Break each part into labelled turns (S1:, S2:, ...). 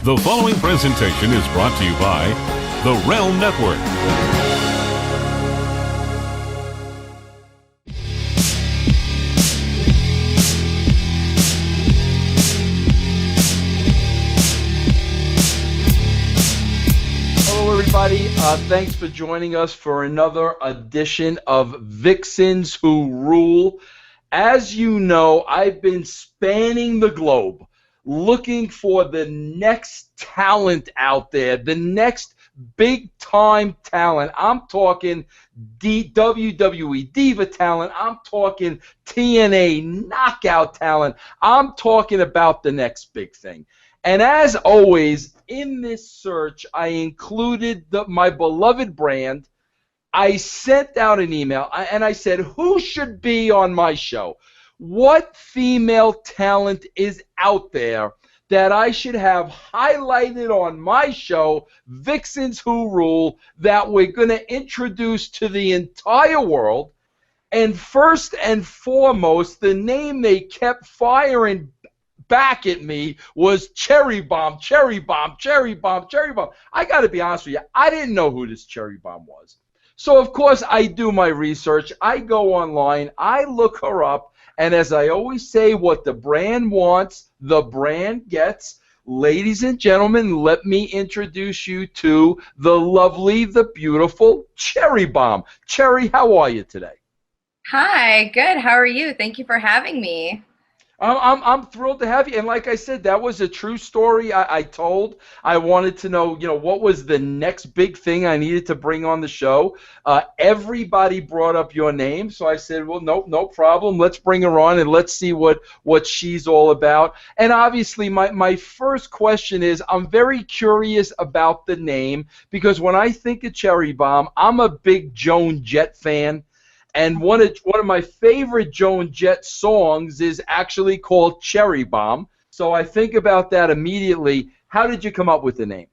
S1: The following presentation is brought to you by the Realm Network.
S2: Hello, everybody. Thanks for joining us for another edition of Vixens Who Rule. As you know, I've been spanning the globe looking for the next talent out there, the next big-time talent. I'm talking WWE Diva talent. I'm talking TNA knockout talent. I'm talking about the next big thing. And as always, in this search, I included my beloved brand. I sent out an email, and I said, who should be on my show? What female talent is out there that I should have highlighted on my show, Vixens Who Rule, that we're going to introduce to the entire world? And first and foremost, the name they kept firing back at me was Cherry Bomb, Cherry Bomb, Cherry Bomb, Cherry Bomb. I got to be honest with you, I didn't know who this Cherry Bomb was. So, of course, I do my research. I go online. I look her up. And as I always say, what the brand wants, the brand gets. Ladies and gentlemen, let me introduce you to the lovely, the beautiful Cherry Bomb. Cherry, how are you today?
S3: Hi, good. How are you? Thank you for having me.
S2: I'm thrilled to have you, and like I said, that was a true story I told. I wanted to know, what was the next big thing I needed to bring on the show. Everybody brought up your name, so I said, well, no problem. Let's bring her on and let's see what she's all about. And obviously, my first question is, I'm very curious about the name, because when I think of Cherry Bomb, I'm a big Joan Jett fan. And one of my favorite Joan Jett songs is actually called Cherry Bomb. So I think about that immediately. How did you come up with the name?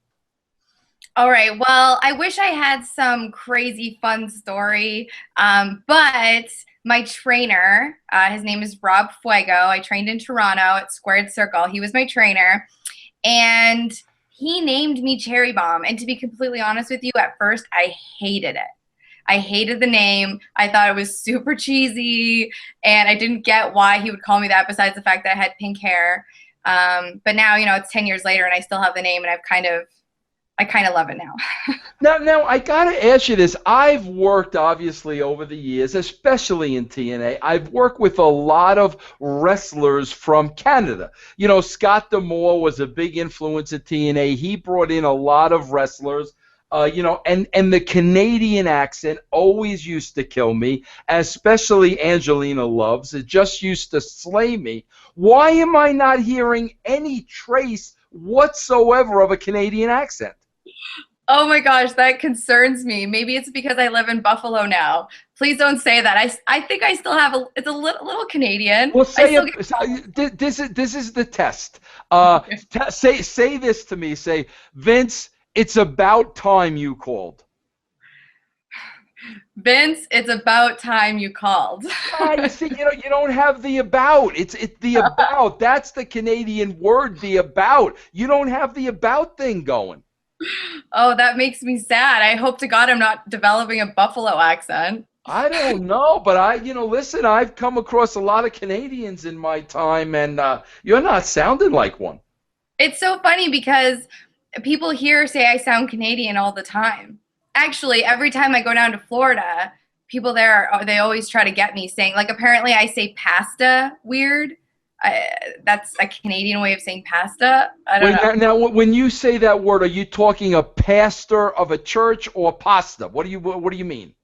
S3: All right. Well, I wish I had some crazy fun story, but my trainer, his name is Rob Fuego. I trained in Toronto at Squared Circle. He was my trainer, and he named me Cherry Bomb. And to be completely honest with you, at first I hated it. I hated the name. I thought it was super cheesy, and I didn't get why he would call me that besides the fact that I had pink hair. But now, it's 10 years later, and I still have the name, and I kind of love it now.
S2: Now, I got to ask you this. I've worked, obviously, over the years, especially in TNA. I've worked with a lot of wrestlers from Canada. Scott D'Amore was a big influence at TNA. He brought in a lot of wrestlers. And the Canadian accent always used to kill me, especially Angelina Loves. It just used to slay me. Why am I not hearing any trace whatsoever of a Canadian accent?
S3: Oh my gosh, that concerns me. Maybe it's because I live in Buffalo now. Please don't say that. I think I still have it's a little Canadian.
S2: Well, this is the test. Say this to me. Say, Vince, it's about time you called.
S3: Vince, it's about time you called.
S2: You see, you don't have the about. It's the about. That's the Canadian word, the about. You don't have the about thing going.
S3: Oh, that makes me sad. I hope to God I'm not developing a Buffalo accent.
S2: I don't know, but listen, I've come across a lot of Canadians in my time, and you're not sounding like one.
S3: It's so funny because people here say I sound Canadian all the time. Actually, every time I go down to Florida, people there, they always try to get me saying, apparently I say pasta weird. That's a Canadian way of saying pasta. I don't know.
S2: Now, when you say that word, are you talking a pastor of a church or pasta? What do you mean?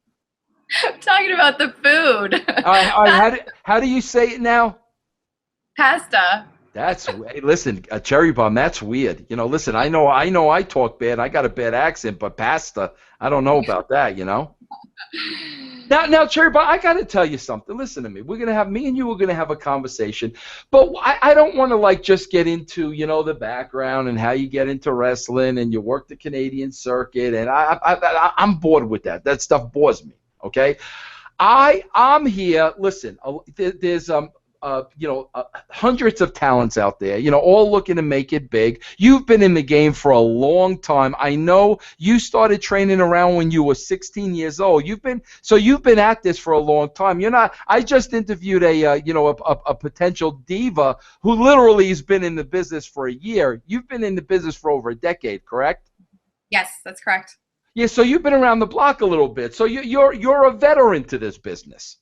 S3: I'm talking about the food.
S2: How do you say it now?
S3: Pasta.
S2: Listen, Cherry Bomb, that's weird. Listen, I know I talk bad. I got a bad accent, but pasta, I don't know about that, Now, Cherry Bomb, I got to tell you something. Listen to me. Me and you are going to have a conversation, but I don't want to just get into, the background and how you get into wrestling and you work the Canadian circuit, and I'm bored with that. That stuff bores me, okay? I'm here. Listen, there's hundreds of talents out there, all looking to make it big. You've been in the game for a long time. I know you started training around when you were 16 years old. You've been at this for a long time. You're not. I just interviewed a potential diva who literally has been in the business for a year. You've been in the business for over a decade, correct?
S3: Yes, that's correct.
S2: Yeah, so you've been around the block a little bit. So you're a veteran to this business.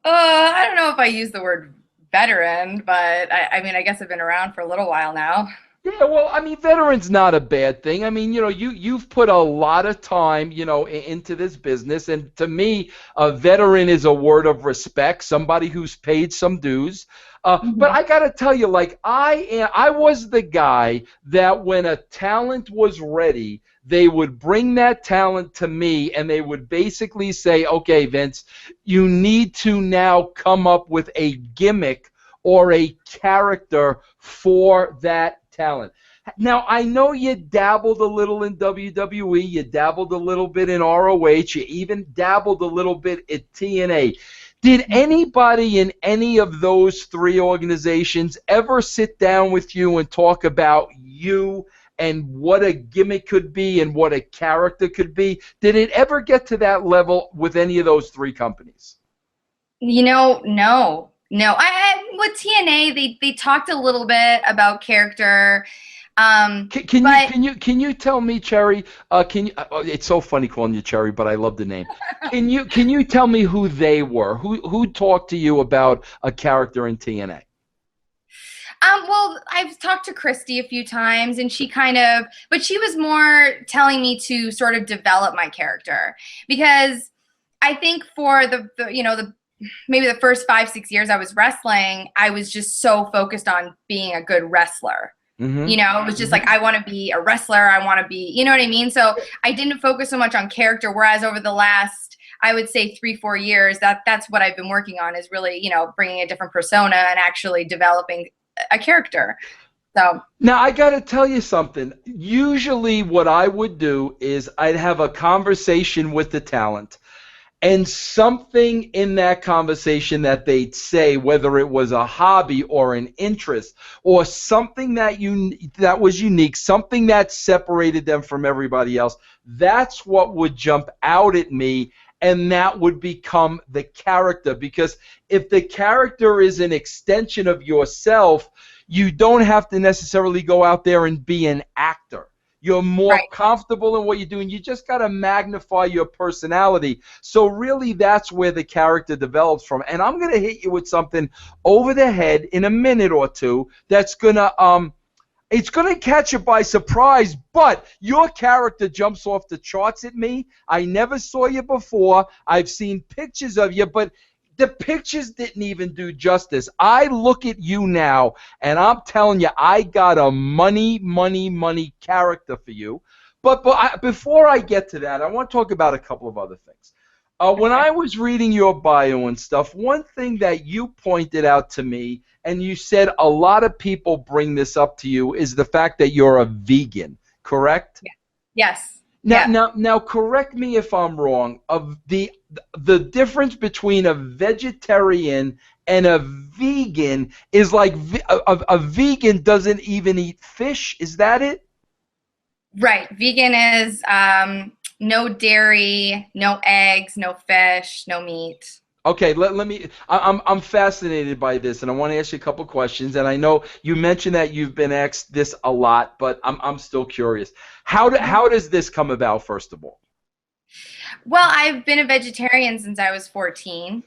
S3: I don't know if I use the word veteran, but I mean, I guess I've been around for a little while now.
S2: Yeah, well, I mean, veteran's not a bad thing. I mean, you've put a lot of time, into this business, and to me, a veteran is a word of respect, somebody who's paid some dues. But I got to tell you, like, I was the guy that when a talent was ready, they would bring that talent to me, and they would basically say, okay, Vince, you need to now come up with a gimmick or a character for that talent. Now, I know you dabbled a little in WWE, you dabbled a little bit in ROH, you even dabbled a little bit at TNA. Did anybody in any of those three organizations ever sit down with you and talk about you and what a gimmick could be and what a character could be? Did it ever get to that level with any of those three companies?
S3: No. With TNA, they talked a little bit about character.
S2: Can you tell me, Cherry? It's so funny calling you Cherry, but I love the name. Can you tell me who they were? Who talked to you about a character in TNA?
S3: Well, I've talked to Christy a few times, and but she was more telling me to sort of develop my character, because I think for maybe the first 5-6 years I was wrestling, I was just so focused on being a good wrestler. Mm-hmm. It was just like, I want to be a wrestler. I want to be, you know what I mean? So I didn't focus so much on character, whereas over the last, I would say 3-4 years, that's what I've been working on, is really, bringing a different persona and actually developing a character. So
S2: now I got to tell you something. Usually what I would do is I'd have a conversation with the talent, and something in that conversation that they'd say, whether it was a hobby or an interest or something that was unique, something that separated them from everybody else, that's what would jump out at me, and that would become the character. Because if the character is an extension of yourself, you don't have to necessarily go out there and be an actor. You're more comfortable in what you're doing. You just got to magnify your personality. So really, that's where the character develops from. And I'm going to hit you with something over the head in a minute or two that's going to it's going to catch you by surprise, but your character jumps off the charts at me. I never saw you before. I've seen pictures of you, but the pictures didn't even do justice. I look at you now, and I'm telling you, I got a money character for you. But before I get to that, I want to talk about a couple of other things. When I was reading your bio and stuff, one thing that you pointed out to me, and you said a lot of people bring this up to you, is the fact that you're a vegan, correct?
S3: Yes.
S2: Now, correct me if I'm wrong. Of the difference between a vegetarian and a vegan is like a vegan doesn't even eat fish. Is that it?
S3: Right. Vegan is no dairy, no eggs, no fish, no meat.
S2: Okay, let me. I'm fascinated by this, and I want to ask you a couple questions. And I know you mentioned that you've been asked this a lot, but I'm still curious. How does this come about, first of all?
S3: Well, I've been a vegetarian since I was 14,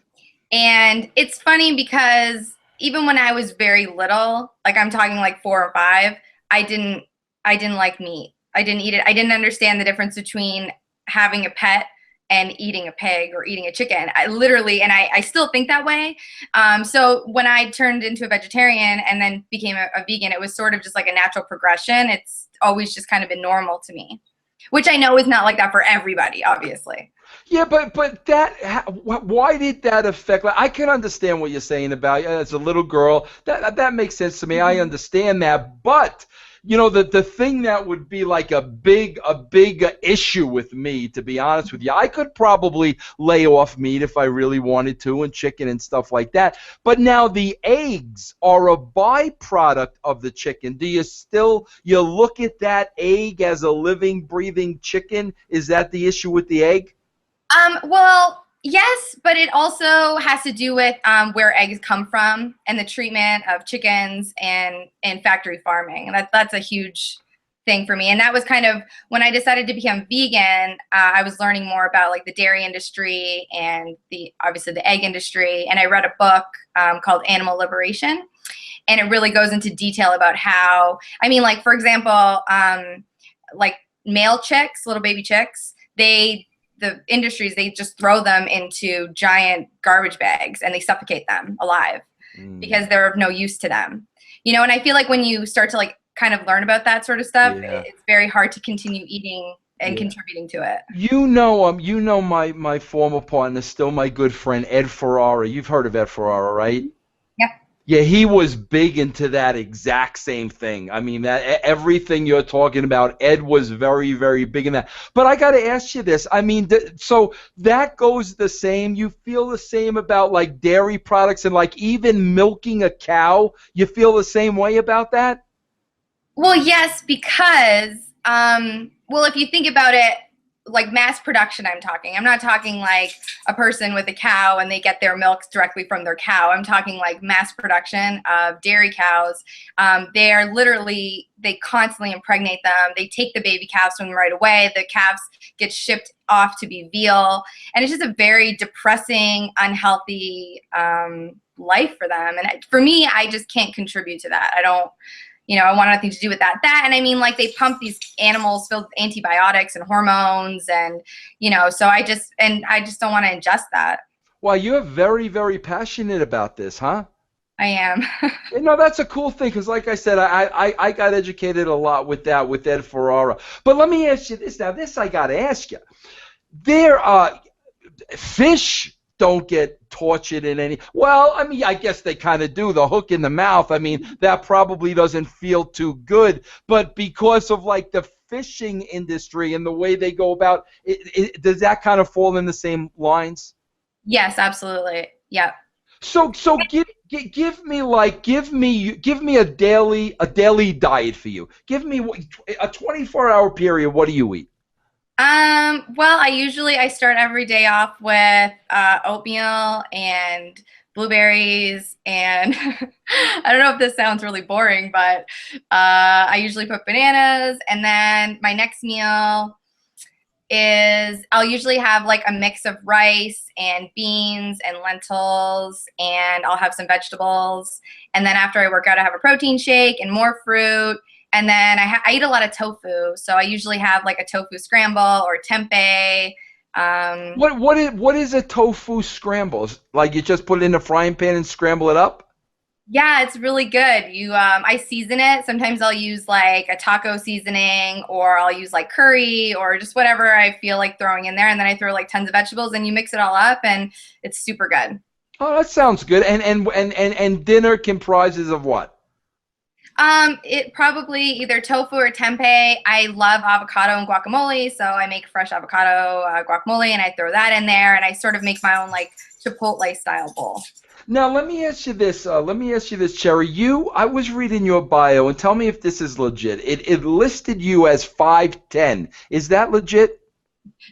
S3: and it's funny because even when I was very little, like I'm talking like 4 or 5, I didn't like meat. I didn't eat it. I didn't understand the difference between having a pet and eating a pig or eating a chicken. I still think that way. So when I turned into a vegetarian and then became a vegan, it was sort of just like a natural progression. It's always just kind of been normal to me, which I know is not like that for everybody, obviously.
S2: Yeah, but why did that affect? Like, I can understand what you're saying about as a little girl. That makes sense to me. I understand that, but the thing that would be like a big issue with me, to be honest with you, I could probably lay off meat if I really wanted to, and chicken and stuff like that. But now the eggs are a byproduct of the chicken. Do you look at that egg as a living, breathing chicken? Is that the issue with the egg?
S3: Well, yes, but it also has to do with where eggs come from and the treatment of chickens and factory farming. And that's a huge thing for me. And that was kind of when I decided to become vegan. I was learning more about like the dairy industry and obviously the egg industry. And I read a book called Animal Liberation, and it really goes into detail about how, I mean, like for example, like male chicks, little baby chicks, the industries, they just throw them into giant garbage bags and they suffocate them alive because they're of no use to them. And I feel like when you start to like kind of learn about that sort of stuff, it's very hard to continue eating and contributing to it.
S2: My former partner, still my good friend, Ed Ferrara. You've heard of Ed Ferrara, right?
S3: Yep.
S2: Yeah, he was big into that exact same thing. I mean, that everything you're talking about, Ed was very, very big in that. But I got to ask you this. I mean, so that goes the same. You feel the same about like dairy products and like even milking a cow? You feel the same way about that?
S3: Well, yes, because, well, if you think about it, like mass production, I'm not talking like a person with a cow and they get their milk directly from their cow. I'm talking like mass production of dairy cows. They constantly impregnate them. They take the baby calves from them right away. The calves get shipped off to be veal. And it's just a very depressing, unhealthy life for them. And for me, I just can't contribute to that. I want nothing to do with that. And I mean, like they pump these animals filled with antibiotics and hormones, and so I just don't want to ingest that.
S2: Well, you're very, very passionate about this, huh?
S3: I am.
S2: That's a cool thing because, like I said, I got educated a lot with that with Ed Ferrara. But let me ask you this. Now, this I got to ask you. Fish don't get tortured in any. Well, I mean, I guess they kind of do. The hook in the mouth. I mean, that probably doesn't feel too good. But because of like the fishing industry and the way they go about it, does that kind of fall in the same lines?
S3: Yes, absolutely. Yeah.
S2: So give me a daily diet for you. Give me a 24-hour period. What do you eat?
S3: Well, I start every day off with oatmeal and blueberries, and I don't know if this sounds really boring, but I usually put bananas, and then my next meal is I'll usually have like a mix of rice and beans and lentils, and I'll have some vegetables, and then after I work out I have a protein shake and more fruit. And then I eat a lot of tofu, so I usually have like a tofu scramble or tempeh.
S2: What is a tofu scramble? Like you just put it in a frying pan and scramble it up?
S3: Yeah, it's really good. I season it. Sometimes I'll use like a taco seasoning, or I'll use like curry, or just whatever I feel like throwing in there. And then I throw like tons of vegetables, and you mix it all up, and it's super good.
S2: Oh, that sounds good. And dinner comprises of what?
S3: It probably either tofu or tempeh. I love avocado and guacamole, so I make fresh avocado guacamole, and I throw that in there, and I sort of make my own like Chipotle style bowl.
S2: Now let me ask you this. Cherry. I was reading your bio, and tell me if this is legit. It listed you as 5'10". Is that legit?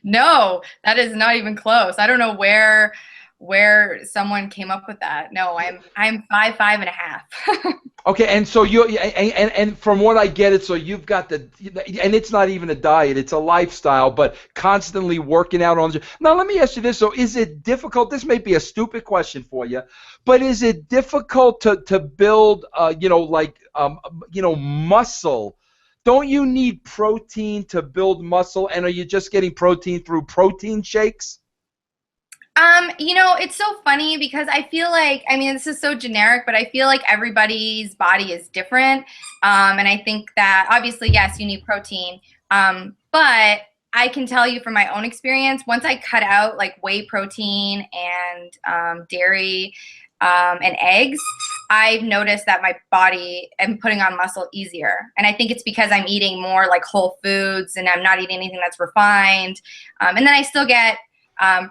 S3: No, that is not even close. I don't know where someone came up with that. No, I'm 5'5.5".
S2: Okay, and so and from what I get it, so you've got and it's not even a diet, it's a lifestyle, but constantly working out on. Now let me ask you this. So is it difficult? This may be a stupid question for you, but is it difficult to build muscle? Don't you need protein to build muscle, and are you just getting protein through protein shakes?
S3: It's so funny because I feel like, I mean, this is so generic, but I feel like everybody's body is different. And I think that obviously, yes, you need protein. But I can tell you from my own experience, once I cut out like whey protein and dairy, and eggs, I've noticed that my body am putting on muscle easier. And I think it's because I'm eating more like whole foods and I'm not eating anything that's refined. And then I still get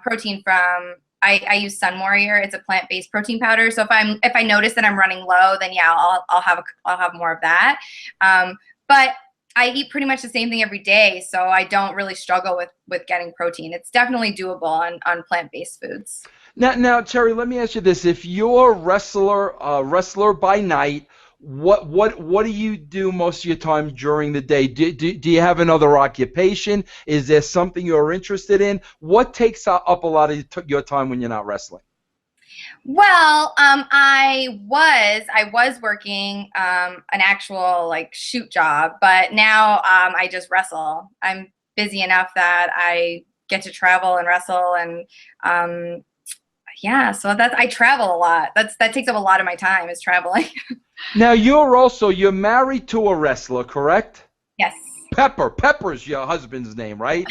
S3: protein from, I use Sun Warrior. It's a plant-based protein powder. So if I notice that I'm running low, then yeah, I'll have more of that. But I eat pretty much the same thing every day, so I don't really struggle with getting protein. It's definitely doable on plant-based foods.
S2: Now, Terry, let me ask you this: if you're a wrestler by night, what do you do most of your time during the day? Do you have another occupation? Is there something you're interested in? What takes up a lot of your time when you're not wrestling?
S3: Well, I was working an actual like shoot job, but now I just wrestle. I'm busy enough that I get to travel and wrestle, and yeah, so I travel a lot. That takes up a lot of my time is traveling.
S2: Now you're married to a wrestler, correct?
S3: Yes.
S2: Pepper's your husband's name, right?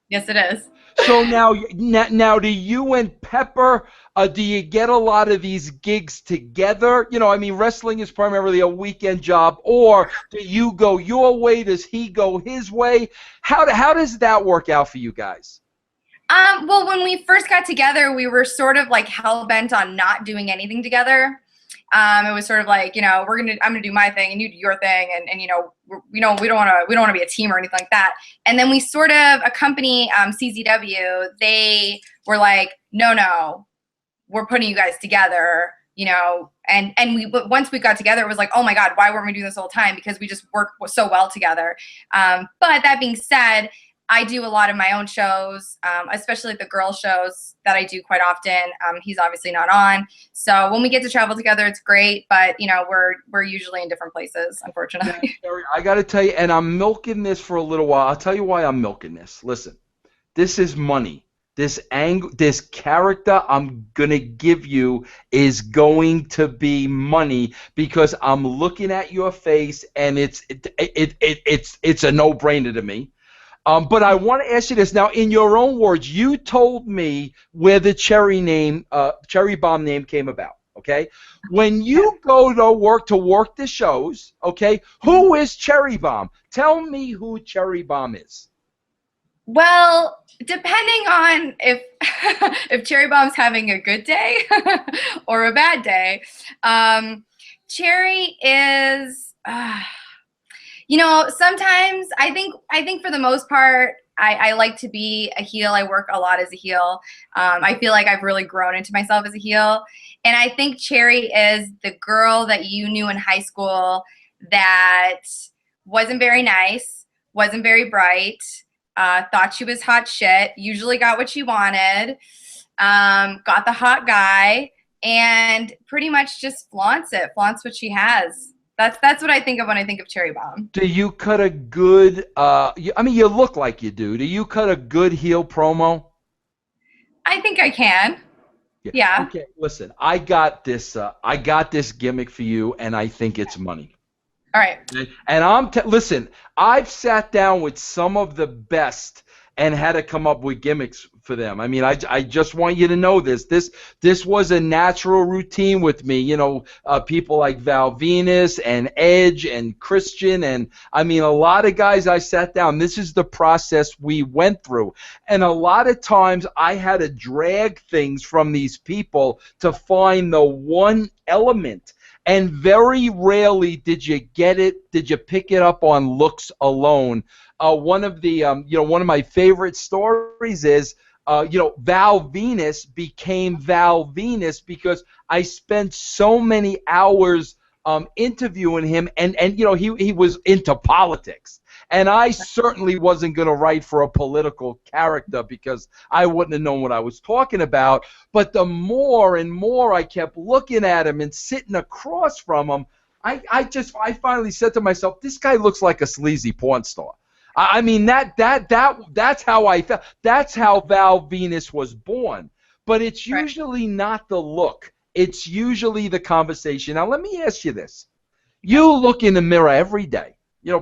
S3: Yes, it is.
S2: So now, do you and Pepper, do you get a lot of these gigs together? You know, I mean, wrestling is primarily a weekend job, or do you go your way? Does he go his way? How does that work out for you guys?
S3: Well, when we first got together, we were sort of like hell bent on not doing anything together. It was sort of like, you know, I'm gonna do my thing and you do your thing, and you know, we don't want to be a team or anything like that. And then we sort of, a company, CZW, they were like, no, we're putting you guys together, you know, and once we got together, it was like, oh my God, why weren't we doing this all the time? Because we just work so well together. But that being said, I do a lot of my own shows, especially the girl shows that I do quite often. He's obviously not on. So when we get to travel together, it's great. But, you know, we're usually in different places, unfortunately.
S2: Yeah, Terry, I got to tell you, and I'm milking this for a little while. I'll tell you why I'm milking this. Listen, this is money. This character I'm going to give you is going to be money, because I'm looking at your face and it's a no-brainer to me. But I want to ask you this now. In your own words, you told me where the Cherry Bomb name came about. Okay, when you go to work the shows, okay, who is Cherry Bomb? Tell me who Cherry Bomb is.
S3: Well, depending on if if Cherry Bomb's having a good day or a bad day, Cherry is. You know, sometimes I think for the most part, I like to be a heel. I work a lot as a heel. I feel like I've really grown into myself as a heel. And I think Cherry is the girl that you knew in high school that wasn't very nice, wasn't very bright, thought she was hot shit, usually got what she wanted, got the hot guy, and pretty much just flaunts what she has. That's what I think of when I think of Cherry Bomb.
S2: Do you cut a good? I mean, you look like you do. Do you cut a good heel promo?
S3: I think I can. Yeah.
S2: Okay, listen. I got this gimmick for you, and I think it's money.
S3: All right.
S2: And listen. I've sat down with some of the best and had to come up with gimmicks for them. I mean, I just want you to know this. This was a natural routine with me. You know, people like Val Venus and Edge and Christian, and I mean, a lot of guys I sat down. This is the process we went through. And a lot of times I had to drag things from these people to find the one element. And very rarely did you pick it up on looks alone. One of my favorite stories is, Val Venus became Val Venus because I spent so many hours interviewing him, and he was into politics. And I certainly wasn't going to write for a political character because I wouldn't have known what I was talking about. But the more and more I kept looking at him and sitting across from him, I finally said to myself, this guy looks like a sleazy porn star. I mean, that's how I felt. That's how Val Venus was born. But it's usually not the look. It's usually the conversation. Now, let me ask you this. You look in the mirror every day,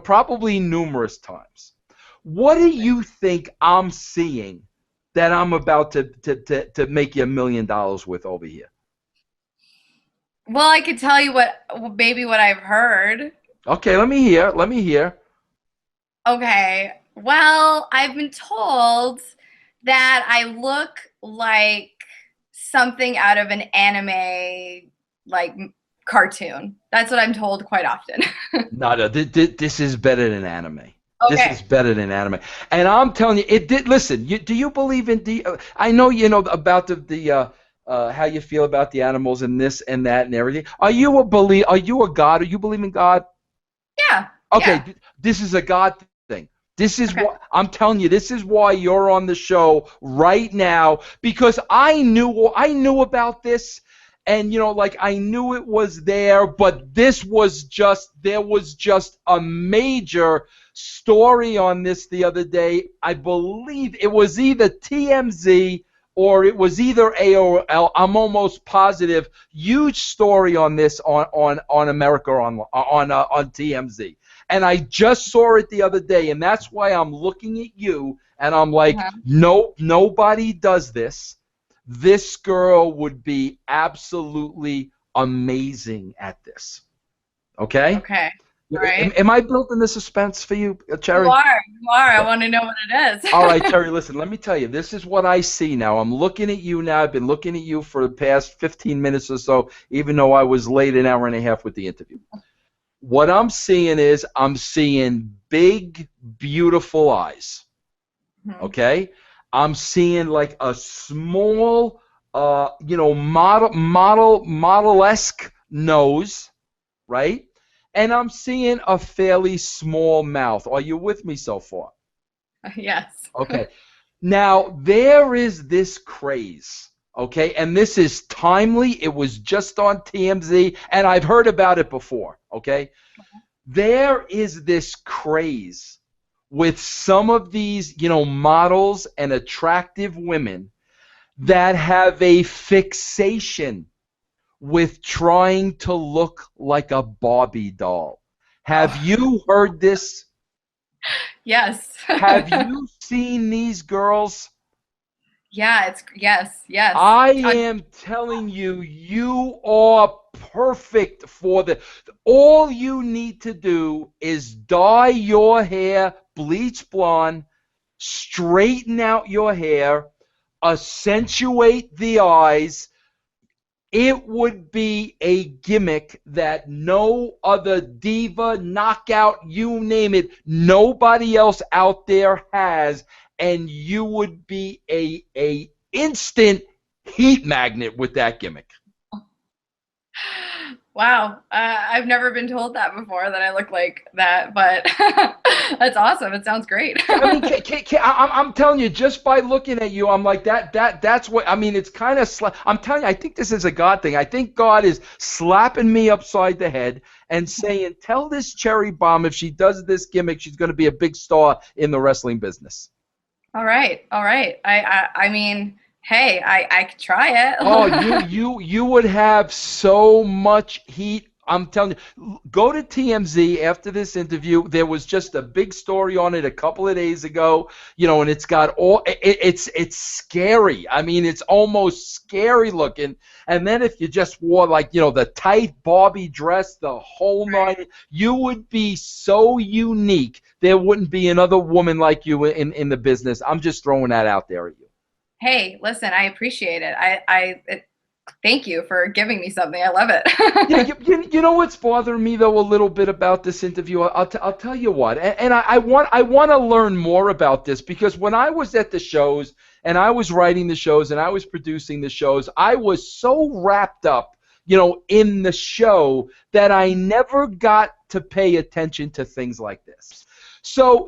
S2: probably numerous times. What do you think I'm seeing that I'm about to make you $1 million with over here?
S3: Well, I could tell you maybe what I've heard.
S2: Okay, let me hear. Let me hear.
S3: Okay. Well, I've been told that I look like something out of an anime, like cartoon. That's what I'm told quite often.
S2: No, no, this is better than anime. This is
S3: Okay.
S2: better than anime. And I'm telling you, it did. Listen, do you believe in the? I know you know about the how you feel about the animals and this and that and everything. Are you a believe? Are you a God? Do you believe in God?
S3: Yeah.
S2: Okay,
S3: Yeah.
S2: this is a God thing. This is
S3: Okay.
S2: what I'm telling you. This is why you're on the show right now because I knew about this, and like I knew it was there, but there was just a major story on this the other day. I believe it was either TMZ or it was either AOL. I'm almost positive. Huge story on this on America on TMZ. And I just saw it the other day, and that's why I'm looking at you, and I'm like,
S3: Uh-huh.
S2: no, nobody does this. This girl would be absolutely amazing at this. Okay?
S3: Okay. All right.
S2: Am I building the suspense for you,
S3: You
S2: Cherry?
S3: are. You are. I want to know what it is.
S2: All right, Cherry, listen, let me tell you, this is what I see now. I'm looking at you now. I've been looking at you for the past 15 minutes or so, even though I was late an hour and a half with the interview. What I'm seeing is I'm seeing big, beautiful eyes.
S3: Mhm.
S2: Okay? I'm seeing like a small, model-esque nose, right? And I'm seeing a fairly small mouth. Are you with me so far?
S3: Yes.
S2: Okay. Now, there is this craze, okay? And this is timely. It was just on TMZ, and I've heard about it before, okay? There is this craze with some of these, models and attractive women that have a fixation with trying to look like a Barbie doll. Have
S3: Oh,
S2: you heard this?
S3: yes.
S2: Have you seen these girls?
S3: Yeah, it's yes, yes.
S2: I am telling you, you are perfect for the. All you need to do is dye your hair bleach blonde, straighten out your hair, accentuate the eyes. It would be a gimmick that no other diva, knockout, you name it, nobody else out there has, and you would be a instant heat magnet with that gimmick.
S3: Wow. I've never been told that before that I look like that, but that's awesome. It sounds great.
S2: I mean, I'm telling you, just by looking at you, I'm like that's what I mean. It's kind of I'm telling you, I think this is a God thing. I think God is slapping me upside the head and saying, "Tell this cherry bomb if she does this gimmick, she's going to be a big star in the wrestling business."
S3: All right. All right. I mean, hey, I could try
S2: Oh,
S3: it.
S2: you would have so much heat. I'm telling you, go to TMZ after this interview. There was just a big story on it a couple of days ago, and it's got it's scary. I mean, it's almost scary looking. And then if you just wore like, the tight Barbie dress, the whole nine, you would be so unique. There wouldn't be another woman like you in the business. I'm just throwing that out there at you.
S3: Hey, listen, I appreciate it. Thank you for giving me something. I love
S2: Yeah,
S3: it.
S2: you know what's bothering me though a little bit about this interview. I'll tell you what, and I want to learn more about this because when I was at the shows and I was writing the shows and I was producing the shows, I was so wrapped up, in the show that I never got to pay attention to things like this. So,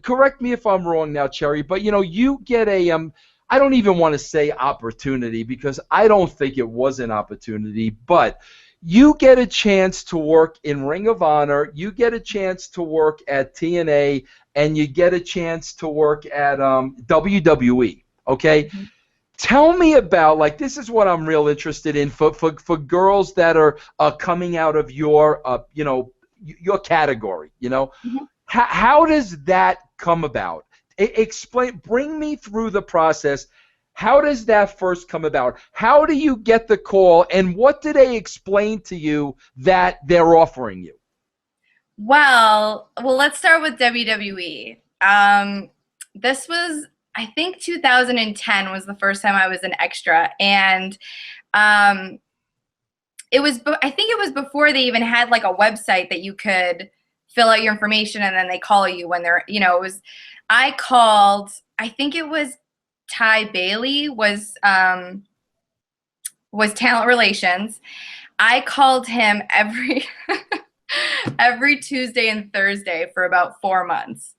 S2: correct me if I'm wrong now, Cherry, but you get a I don't even want to say opportunity because I don't think it was an opportunity, but you get a chance to work in Ring of Honor, you get a chance to work at TNA, and you get a chance to work at WWE, okay? Tell me about, like, this is what I'm real interested in for girls that are coming out of your, your category, How does that come about? Explain, bring me through the process. How does that first come about? How do you get the call, and what do they explain to you that they're offering you?
S3: Well, let's start with WWE. This was, I think, 2010 was the first time I was an extra, and I think it was before they even had like a website that you could fill out your information and then they call you when they're, I called, I think it was Ty Bailey was talent relations. I called him every Tuesday and Thursday for about 4 months.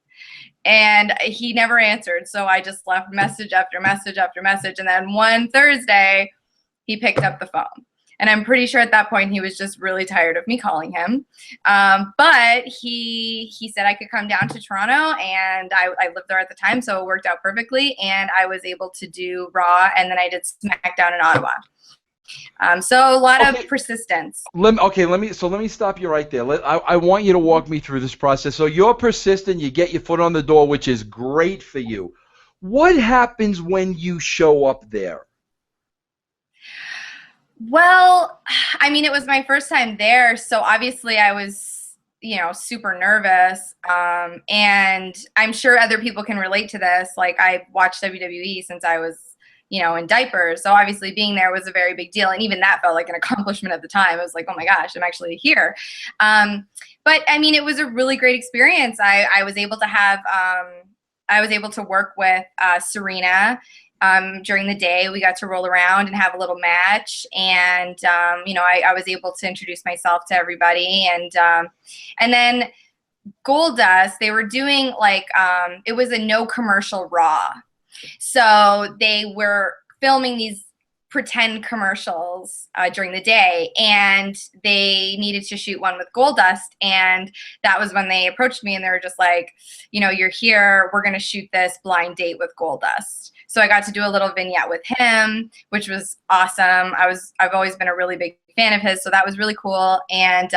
S3: And he never answered, so I just left message after message after message. And then one Thursday, he picked up the phone. And I'm pretty sure at that point he was just really tired of me calling him. But he said I could come down to Toronto, and I lived there at the time, so it worked out perfectly. And I was able to do Raw, and then I did SmackDown in Ottawa. So a lot of persistence.
S2: Let me stop you right there. I want you to walk me through this process. So you're persistent, you get your foot on the door, which is great for you. What happens when you show up there?
S3: Well, I mean, it was my first time there, so obviously I was, super nervous. And I'm sure other people can relate to this. Like, I watched WWE since I was, in diapers. So obviously being there was a very big deal. And even that felt like an accomplishment at the time. I was like, oh my gosh, I'm actually here. But I mean, it was a really great experience. I was able to have, I was able to work with Serena. During the day, we got to roll around and have a little match, and I was able to introduce myself to everybody, and then Goldust, they were doing like it was a no commercial Raw, so they were filming these pretend commercials during the day, and they needed to shoot one with Goldust, and that was when they approached me, and they were just like, you're here, we're going to shoot this blind date with Goldust. So I got to do a little vignette with him, which was awesome. I've always been a really big fan of his, so that was really cool. And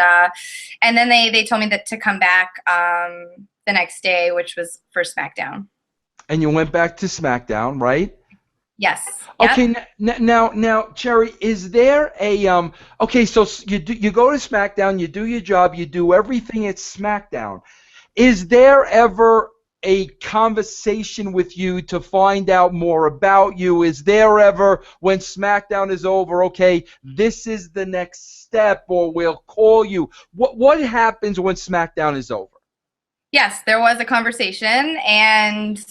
S3: then they told me that to come back the next day, which was for SmackDown.
S2: And you went back to SmackDown, right?
S3: Yes.
S2: Okay. Yep. Now, Cherry, is there a Okay, so you go to SmackDown, you do your job, you do everything at SmackDown. Is there ever a conversation with you to find out more about you? Is there ever, when SmackDown is over, okay, this is the next step, or we'll call you? What happens when SmackDown is over?
S3: Yes, there was a conversation, and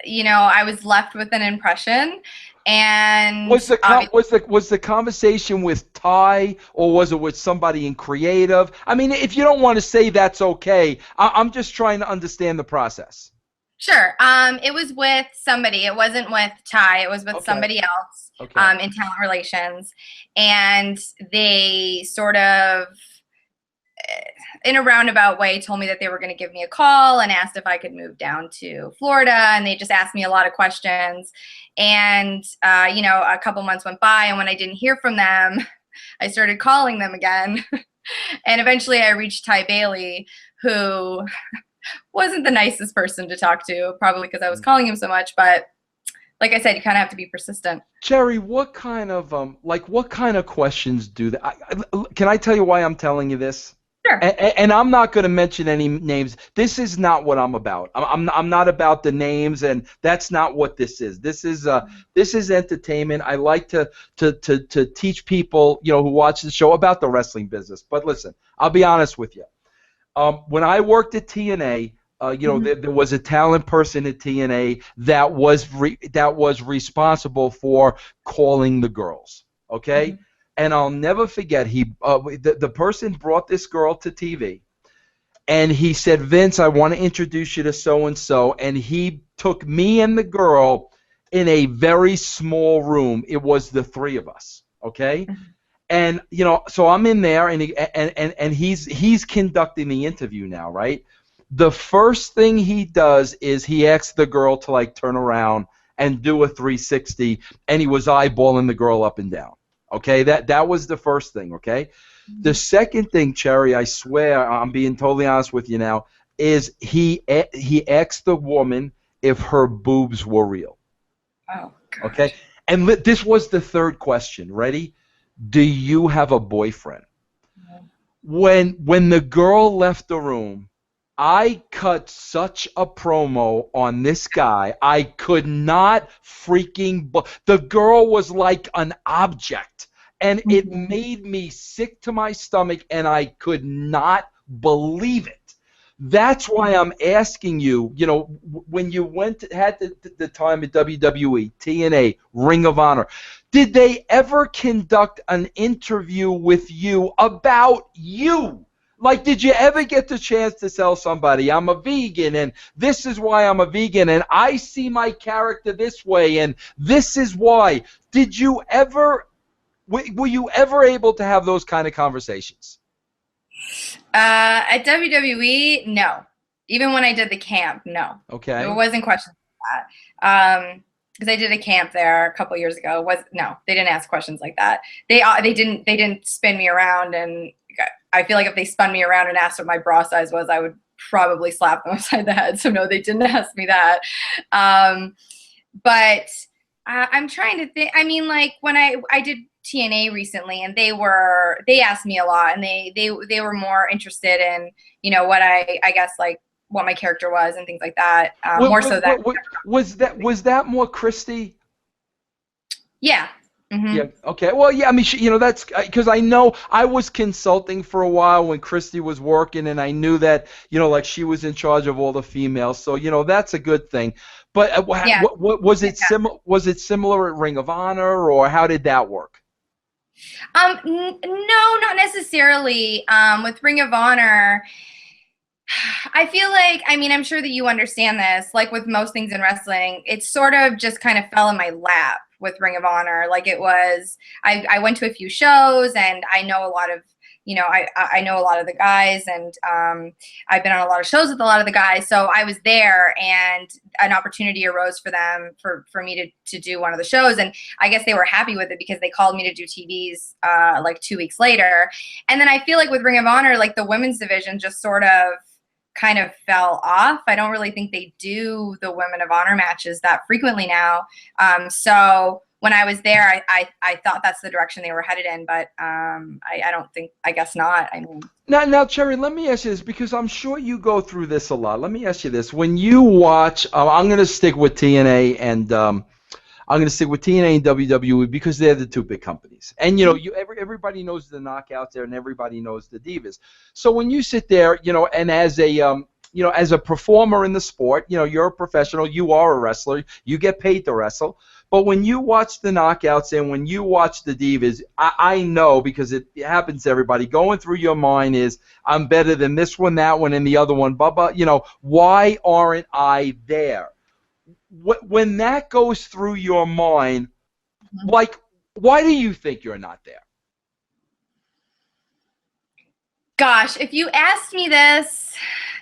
S3: I was left with an impression. And
S2: was the conversation with Ty, or was it with somebody in creative? I mean, if you don't want to say, that's okay. I'm just trying to understand the process.
S3: Sure. It was with somebody. It wasn't with Ty. It was with somebody else in talent relations. And they sort of, in a roundabout way, told me that they were going to give me a call and asked if I could move down to Florida. And they just asked me a lot of questions. And, a couple months went by. And when I didn't hear from them, I started calling them again. And eventually I reached Ty Bailey, who wasn't the nicest person to talk to, probably because I was calling him so much, but like I said, you kind of have to be persistent.
S2: Cherry, what kind of questions do that? Can I tell you why I'm telling you this?
S3: Sure.
S2: And I'm not going to mention any names. This is not what I'm about. I'm not about the names, and that's not what this is. This is entertainment. I like to teach people, who watch the show about the wrestling business. But listen, I'll be honest with you. When I worked at TNA, there was a talent person at TNA that was responsible for calling the girls. Okay, and I'll never forget. The person brought this girl to TV, and he said, "Vince, I want to introduce you to so and so," and he took me and the girl in a very small room. It was the three of us. Okay. And so I'm in there, and he's conducting the interview now, right? The first thing he does is he asks the girl to turn around and do a 360, and he was eyeballing the girl up and down. Okay, that was the first thing. Okay, the second thing, Cherry, I swear, I'm being totally honest with you now, is he asked the woman if her boobs were real.
S3: Oh, gosh.
S2: Okay. And this was the third question. Ready? Do you have a boyfriend? When the girl left the room, I cut such a promo on this guy. I could not freaking. The girl was like an object, and it made me sick to my stomach, and I could not believe it. That's why I'm asking you, when you had the time at WWE, TNA, Ring of Honor, did they ever conduct an interview with you about you? Like, did you ever get the chance to tell somebody, I'm a vegan, and this is why I'm a vegan, and I see my character this way, and this is why? Did you ever, were you ever able to have those kind of conversations?
S3: At WWE, no. Even when I did the camp, no.
S2: Okay.
S3: There wasn't questions like that. Because I did a camp there a couple years ago. No, they didn't ask questions like that. They didn't spin me around, and I feel like if they spun me around and asked what my bra size was, I would probably slap them upside the head. So no, they didn't ask me that. But I'm trying to think. I mean, like when I did TNA recently, and they asked me a lot, and they were more interested in what I guess like what my character was and things like that.
S2: Was that more Christy?
S3: Yeah. Mm-hmm.
S2: Yeah. Okay. Well, yeah. I mean, that's because I know I was consulting for a while when Christy was working, and I knew that like she was in charge of all the females. So that's a good thing. But was it similar? Was it similar at Ring of Honor, or how did that work?
S3: No, not necessarily. With Ring of Honor, I feel like, I mean, I'm sure that you understand this, like with most things in wrestling, it sort of just kind of fell in my lap with Ring of Honor. Like it was, I went to a few shows, and I know a lot of, I know a lot of the guys, and I've been on a lot of shows with a lot of the guys. So I was there, and an opportunity arose for them, for me to do one of the shows. And I guess they were happy with it because they called me to do TVs like 2 weeks later. And then I feel like with Ring of Honor, like the women's division just sort of kind of fell off. I don't really think they do the Women of Honor matches that frequently now. So when I was there, I thought that's the direction they were headed in, but I don't think, I guess not. I mean,
S2: now, Cherry, let me ask you this, because I'm sure you go through this a lot. Let me ask you this: when you watch, I'm going to stick with TNA and WWE because they're the two big companies, and everybody knows the knockouts there, and everybody knows the divas. So when you sit there, and as a performer in the sport, you're a professional, you are a wrestler, you get paid to wrestle. But when you watch the knockouts and when you watch the divas, I know, because it happens to everybody, going through your mind is, I'm better than this one, that one, and the other one, why aren't I there? When that goes through your mind, like, why do you think you're not there?
S3: Gosh, if you asked me this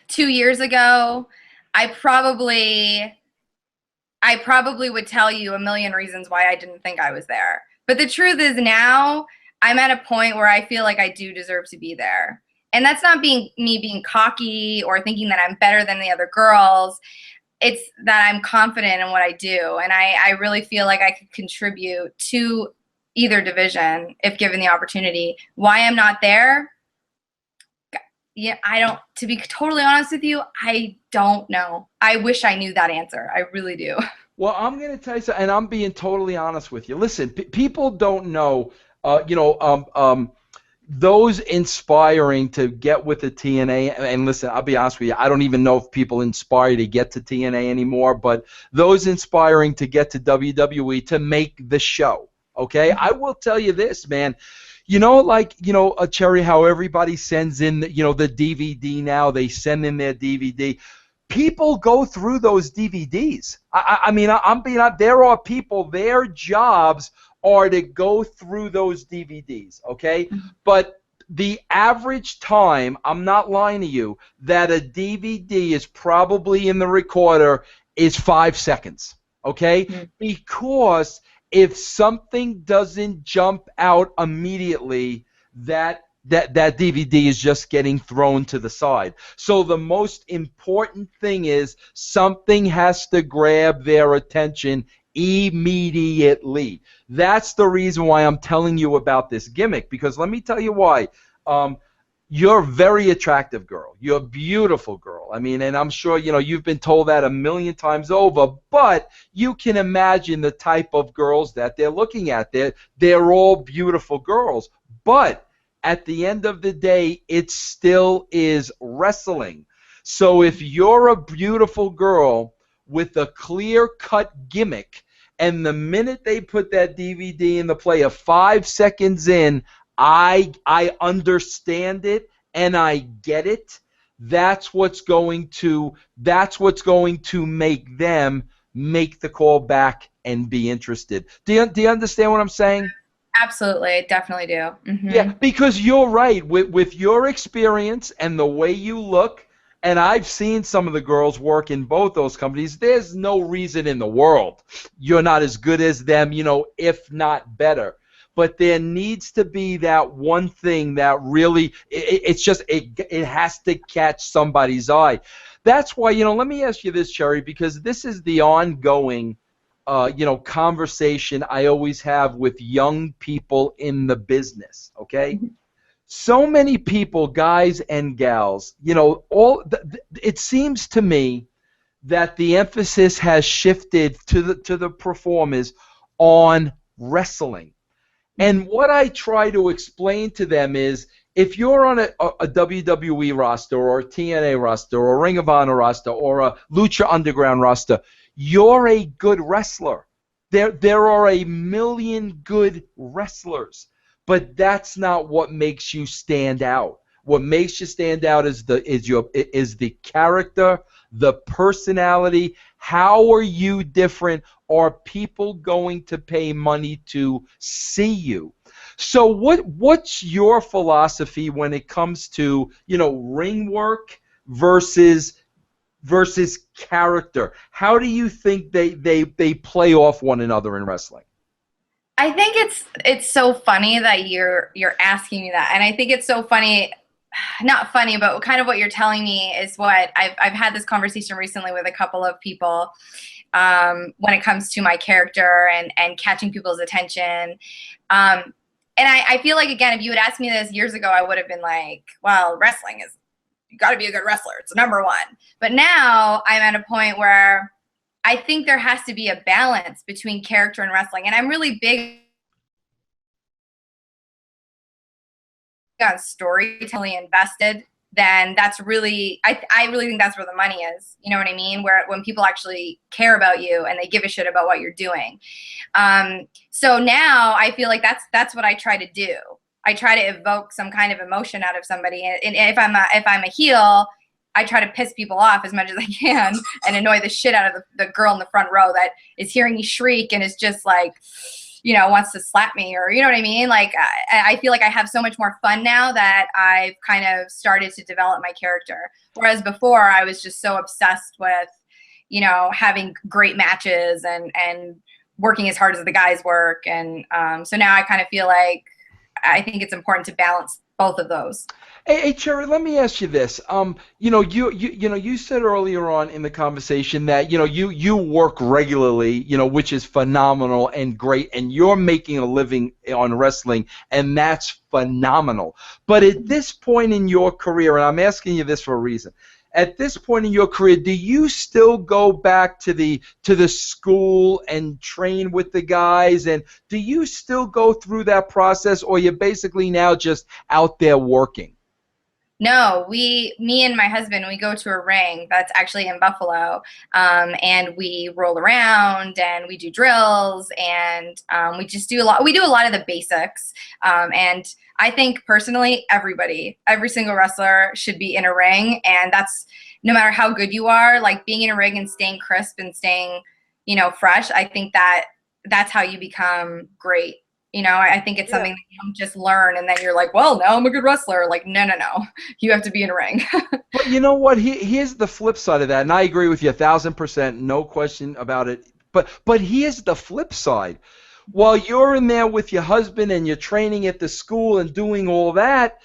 S3: 2 years ago, I probably would tell you a million reasons why I didn't think I was there. But the truth is now I'm at a point where I feel like I do deserve to be there. And that's not me being cocky or thinking that I'm better than the other girls. It's that I'm confident in what I do. And I really feel like I could contribute to either division if given the opportunity. Why I'm not there? Yeah, to be totally honest with you, I don't know. I wish I knew that answer. I really do.
S2: Well, I'm going to tell you something, and I'm being totally honest with you. Listen, people don't know, those inspiring to get with the TNA, and listen, I'll be honest with you, I don't even know if people inspire to get to TNA anymore, but those inspiring to get to WWE to make the show, okay? I will tell you this, man. Cherry, how everybody sends in, the DVD now, they send in their DVD. People go through those DVDs. There are people, their jobs are to go through those DVDs, okay? Mm-hmm. But the average time, I'm not lying to you, that a DVD is probably in the recorder is 5 seconds, okay? Mm-hmm. Because if something doesn't jump out immediately, that DVD is just getting thrown to the side. So the most important thing is something has to grab their attention immediately. That's the reason why I'm telling you about this gimmick, because let me tell you why. You're a very attractive girl. You're a beautiful girl. I mean, and I'm sure, you've been told that a million times over, but you can imagine the type of girls that they're looking at. They're all beautiful girls. But at the end of the day, it still is wrestling. So if you're a beautiful girl with a clear-cut gimmick, and the minute they put that DVD in the player 5 seconds in, I understand it and I get it. That's what's going to make them make the call back and be interested. Do you understand what I'm saying?
S3: Absolutely, definitely do. Mm-hmm.
S2: Yeah, because you're right. With your experience and the way you look, and I've seen some of the girls work in both those companies, there's no reason in the world you're not as good as them, if not better. But there needs to be that one thing that really, it has to catch somebody's eye. That's why, let me ask you this, Cherry, because this is the ongoing, conversation I always have with young people in the business, okay? So many people, guys and gals, it seems to me that the emphasis has shifted to the performers on wrestling. And what I try to explain to them is, if you're on a WWE roster or a TNA roster or a Ring of Honor roster or a Lucha Underground roster, you're a good wrestler. There are a million good wrestlers, but that's not what makes you stand out. What makes you stand out is the character, the personality. How are you different? Are people going to pay money to see you? So what's your philosophy when it comes to, ring work versus character? How do you think they play off one another in wrestling?
S3: I think it's so funny that you're asking me that, and I think it's so funny. Not funny, but kind of what you're telling me is what I've had this conversation recently with a couple of people when it comes to my character and catching people's attention. And I feel like, again, if you had asked me this years ago, I would have been like, well, wrestling is, you got to be a good wrestler. It's number one. But now I'm at a point where I think there has to be a balance between character and wrestling. And I'm really big on storytelling invested, then that's really, I really think that's where the money is. You know what I mean? When people actually care about you and they give a shit about what you're doing. So now I feel like that's what I try to do. I try to evoke some kind of emotion out of somebody. And if I'm a heel, I try to piss people off as much as I can and annoy the shit out of the girl in the front row that is hearing me shriek and is just like, wants to slap me, or, you know what I mean? Like, I feel like I have so much more fun now that I've kind of started to develop my character. Whereas before I was just so obsessed with, having great matches and working as hard as the guys work. And so now I kind of feel like I think it's important to balance both of those.
S2: Hey, Cherry, let me ask you this. You said earlier on in the conversation that you work regularly, which is phenomenal and great, and you're making a living on wrestling, and that's phenomenal. But at this point in your career, and I'm asking you this for a reason, at this point in your career, do you still go back to the school and train with the guys, and do you still go through that process, or you're basically now just out there working?
S3: No, me and my husband, we go to a ring that's actually in Buffalo, and we roll around and we do drills, and we just do a lot. We do a lot of the basics, and I think personally, every single wrestler should be in a ring, and that's no matter how good you are. Like, being in a ring and staying crisp and staying, fresh. I think that's how you become great. I think it's something that you don't just learn and then you're like, well, now I'm a good wrestler. Like, no. You have to be in a ring.
S2: But you know what? Here's the flip side of that, and I agree with you 1,000%, no question about it. But here's the flip side. While you're in there with your husband and you're training at the school and doing all that,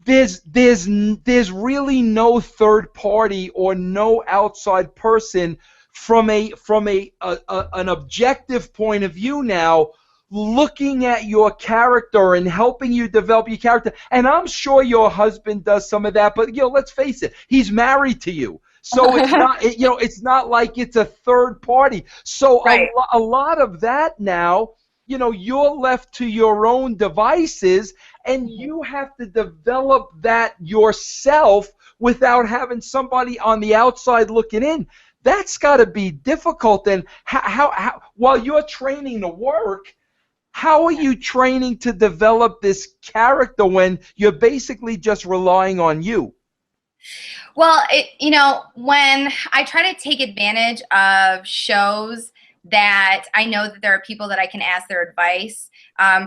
S2: there's really no third party or no outside person from an objective point of view now, looking at your character and helping you develop your character. And I'm sure your husband does some of that, but let's face it, he's married to you. So it's not it's not like it's a third party. So
S3: Right.
S2: a lot of that now, you're left to your own devices, and you have to develop that yourself without having somebody on the outside looking in. That's got to be difficult. And how while you're training to work, how are you training to develop this character when you're basically just relying on you?
S3: Well, when I try to take advantage of shows that I know that there are people that I can ask their advice.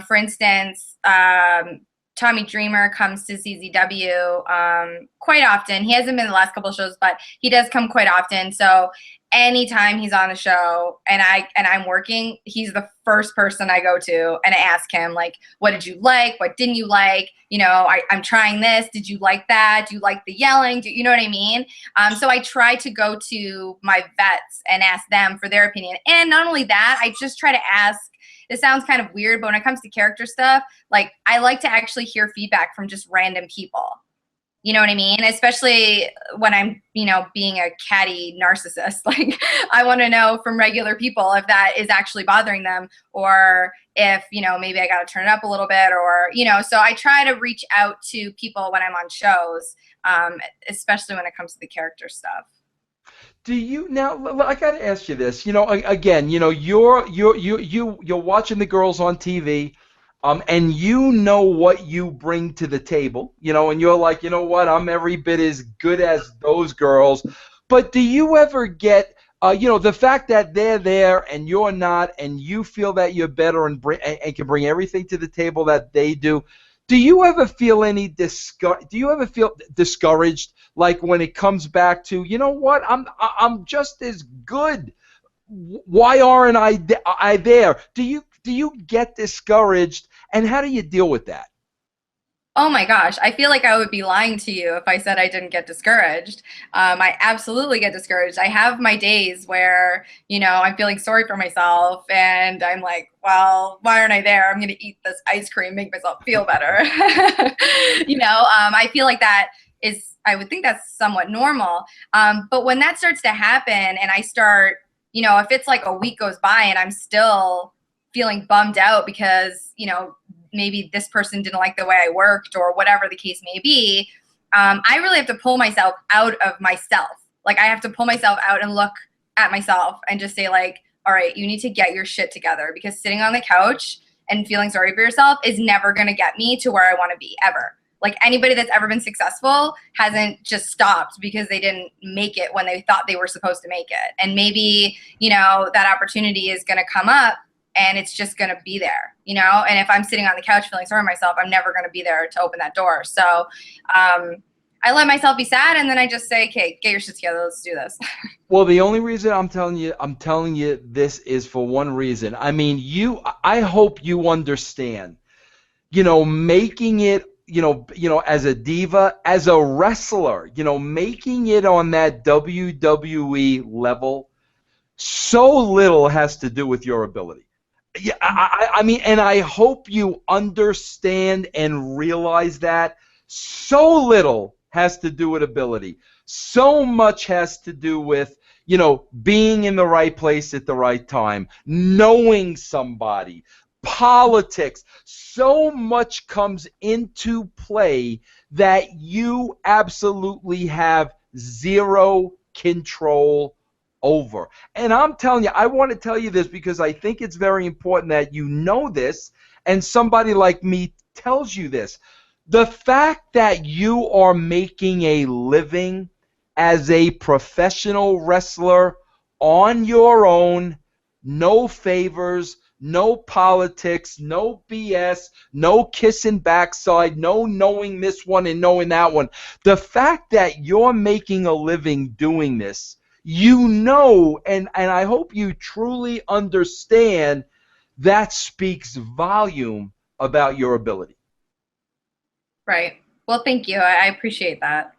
S3: For instance, Tommy Dreamer comes to CZW quite often. He hasn't been in the last couple of shows, but he does come quite often. So anytime he's on the show and I'm working, he's the first person I go to and I ask him, like, what did you like? What didn't you like? I'm trying this. Did you like that? Do you like the yelling? You know what I mean? So I try to go to my vets and ask them for their opinion. And not only that, I just try to ask. This sounds kind of weird, but when it comes to character stuff, like, I like to actually hear feedback from just random people. You know what I mean? Especially when I'm, being a catty narcissist. Like, I want to know from regular people if that is actually bothering them, or if, maybe I got to turn it up a little bit, or, so I try to reach out to people when I'm on shows, especially when it comes to the character stuff.
S2: Do you now? I got to ask you this. Again, you're watching the girls on TV, and you know what you bring to the table. And you're like, what? I'm every bit as good as those girls. But do you ever get, the fact that they're there and you're not, and you feel that you're better and can bring everything to the table that they do? Do you ever feel discouraged, like when it comes back to, what, I'm just as good. Why aren't I there? Do you get discouraged, and how do you deal with that?
S3: Oh my gosh, I feel like I would be lying to you if I said I didn't get discouraged. I absolutely get discouraged. I have my days where, I'm feeling sorry for myself and I'm like, well, why aren't I there? I'm going to eat this ice cream, make myself feel better. I feel like I would think that's somewhat normal. But when that starts to happen and I start, if it's like a week goes by and I'm still feeling bummed out because, maybe this person didn't like the way I worked or whatever the case may be, I really have to pull myself out of myself. Like, I have to pull myself out and look at myself and just say, like, all right, you need to get your shit together, because sitting on the couch and feeling sorry for yourself is never going to get me to where I want to be, ever. Like, anybody that's ever been successful hasn't just stopped because they didn't make it when they thought they were supposed to make it. And maybe, that opportunity is going to come up, and it's just going to be there, And if I'm sitting on the couch feeling sorry for myself, I'm never going to be there to open that door. So I let myself be sad, and then I just say, okay, get your shit together. Let's do this.
S2: Well, the only reason I'm telling you this is for one reason. I mean, I hope you understand, making it, as a diva, as a wrestler, making it on that WWE level, so little has to do with your ability. Yeah, I mean, and I hope you understand and realize that so little has to do with ability. So much has to do with, being in the right place at the right time, knowing somebody, politics. So much comes into play that you absolutely have zero control over. And I'm telling you, I want to tell you this because I think it's very important that you know this, and somebody like me tells you this. The fact that you are making a living as a professional wrestler on your own, no favors, no politics, no BS, no kissing backside, no knowing this one and knowing that one. The fact that you're making a living doing this, and I hope you truly understand, that speaks volume about your ability.
S3: Right. Well, thank you. I appreciate that.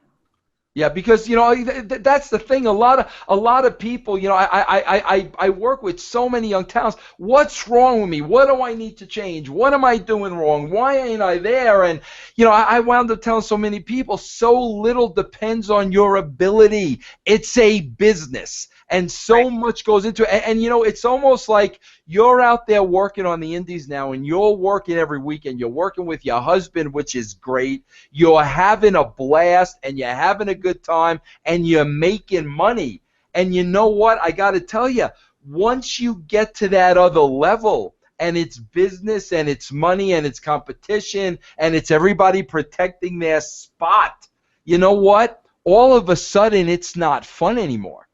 S2: Yeah, because that's the thing. A lot of people. I work with so many young talents. What's wrong with me? What do I need to change? What am I doing wrong? Why ain't I there? And I wound up telling so many people, so little depends on your ability. It's a business, and so much goes into it. And it's almost like you're out there working on the indies now, and you're working every weekend. You're working with your husband, which is great. You're having a blast, and you're having a good time, and you're making money. And you know what? I got to tell you, once you get to that other level, and it's business, and it's money, and it's competition, and it's everybody protecting their spot, you know what? All of a sudden, it's not fun anymore.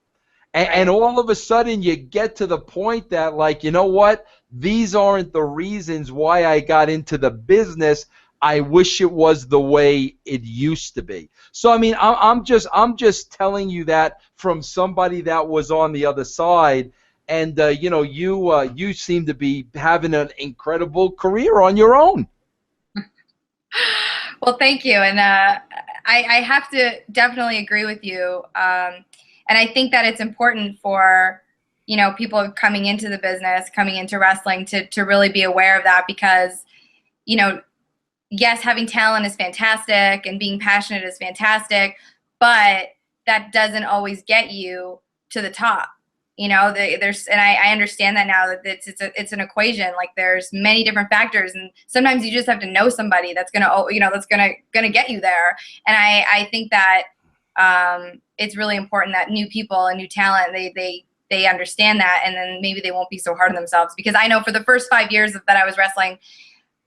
S2: And all of a sudden, you get to the point that, like, you know what? These aren't the reasons why I got into the business. I wish it was the way it used to be. So, I mean, I'm just telling you that from somebody that was on the other side. And you seem to be having an incredible career on your own.
S3: Well, thank you. And I have to definitely agree with you. And I think that it's important for, people coming into the business, coming into wrestling to really be aware of that because, yes, having talent is fantastic and being passionate is fantastic, but that doesn't always get you to the top. There's, and I understand that now that it's an equation. Like there's many different factors, and sometimes you just have to know somebody that's gonna get you there. And I think that it's really important that new people and new talent they understand that, and then maybe they won't be so hard on themselves. Because I know for the first 5 years that I was wrestling,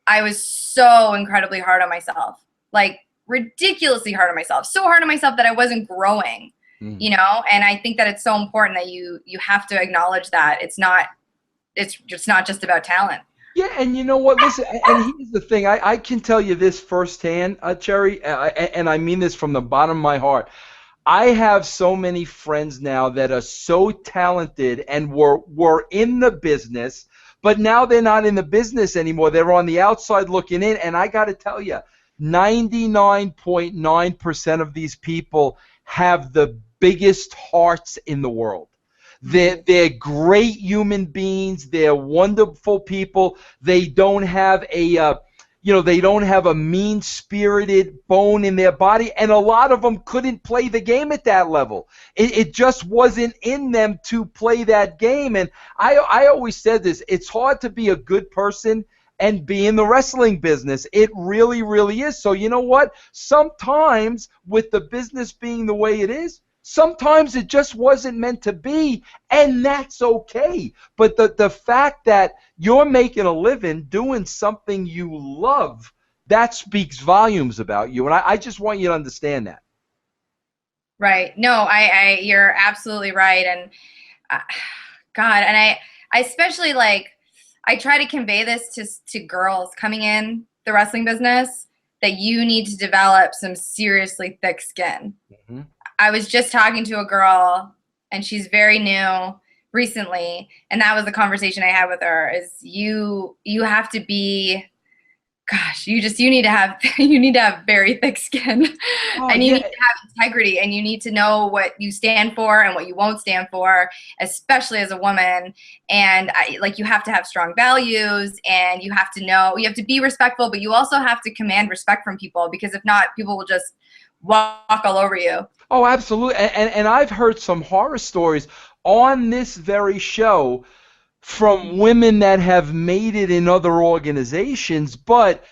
S3: I was so incredibly hard on myself, like ridiculously hard on myself, so hard on myself that I wasn't growing. And I think that it's so important that you have to acknowledge that it's not just about talent.
S2: Yeah, and you know what? Listen, and here's the thing. I can tell you this firsthand, Cherry, and I mean this from the bottom of my heart. I have so many friends now that are so talented and were in the business, but now they're not in the business anymore. They're on the outside looking in, and I got to tell you, 99.9% of these people have the biggest hearts in the world. They're great human beings. They're wonderful people. They don't have a mean-spirited bone in their body, and a lot of them couldn't play the game at that level. It just wasn't in them to play that game. And I always said this: it's hard to be a good person and be in the wrestling business. It really, really is. So you know what? Sometimes with the business being the way it is, sometimes it just wasn't meant to be, and that's okay. But the fact that you're making a living doing something you love, that speaks volumes about you. And I just want you to understand that.
S3: Right. No, you're absolutely right. And God, and I especially I try to convey this to girls coming in the wrestling business, that you need to develop some seriously thick skin. Mm-hmm. I was just talking to a girl, and she's very new recently, and that was the conversation I had with her, is you have to be, gosh, you need to have very thick skin. And you need to have integrity, and you need to know what you stand for and what you won't stand for, especially as a woman. And you have to have strong values, and you have to be respectful, but you also have to command respect from people, because if not, people will just walk all over you.
S2: Oh, absolutely. And I've heard some horror stories on this very show from women that have made it in other organizations, but,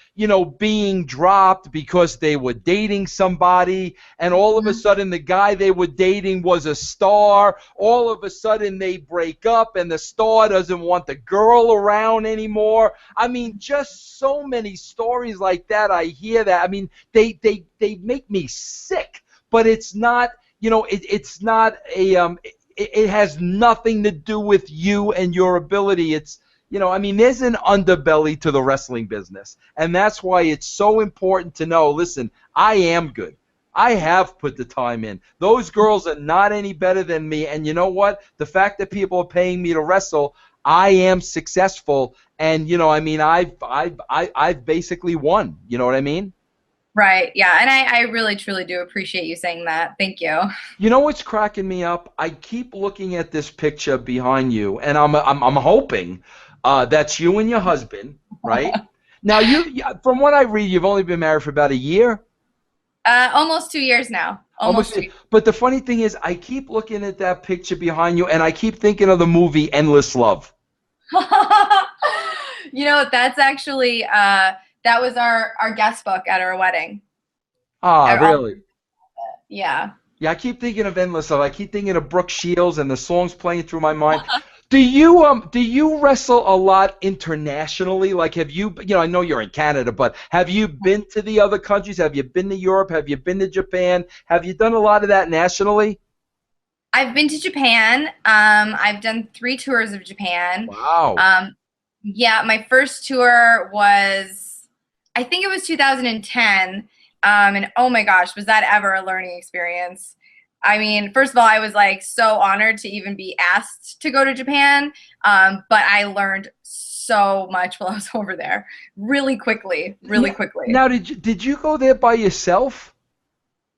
S2: being dropped because they were dating somebody, and all of a sudden the guy they were dating was a star. All of a sudden they break up, and the star doesn't want the girl around anymore. I mean, just so many stories like that. I hear that. I mean, they make me sick. But it's not, it's not it has nothing to do with you and your ability. It's, there's an underbelly to the wrestling business. And that's why it's so important to know, listen, I am good. I have put the time in. Those girls are not any better than me. And you know what? The fact that people are paying me to wrestle, I am successful. And, I've basically won. You know what I mean?
S3: Right. Yeah. And I really, truly do appreciate you saying that. Thank you.
S2: You know what's cracking me up? I keep looking at this picture behind you, and I'm hoping that's you and your husband, right? Now, from what I read, you've only been married for about a year.
S3: Almost 2 years now.
S2: Almost.
S3: Almost 2 years.
S2: But the funny thing is, I keep looking at that picture behind you, and I keep thinking of the movie Endless Love.
S3: You know, that's actually that was our guest book at our wedding.
S2: Ah,
S3: Our-
S2: really?
S3: Yeah.
S2: Yeah, I keep thinking of Endless Love. I keep thinking of Brooke Shields and the songs playing through my mind. Do you wrestle a lot internationally? Like, have you, I know you're in Canada, but have you been to the other countries? Have you been to Europe? Have you been to Japan? Have you done a lot of that nationally?
S3: I've been to Japan. I've done 3 tours of Japan.
S2: Wow.
S3: Yeah, my first tour was, I think it was 2010. And oh my gosh, was that ever a learning experience? I mean, first of all, I was like so honored to even be asked to go to Japan. But I learned so much while I was over there really quickly, really quickly.
S2: Now, did you go there by yourself?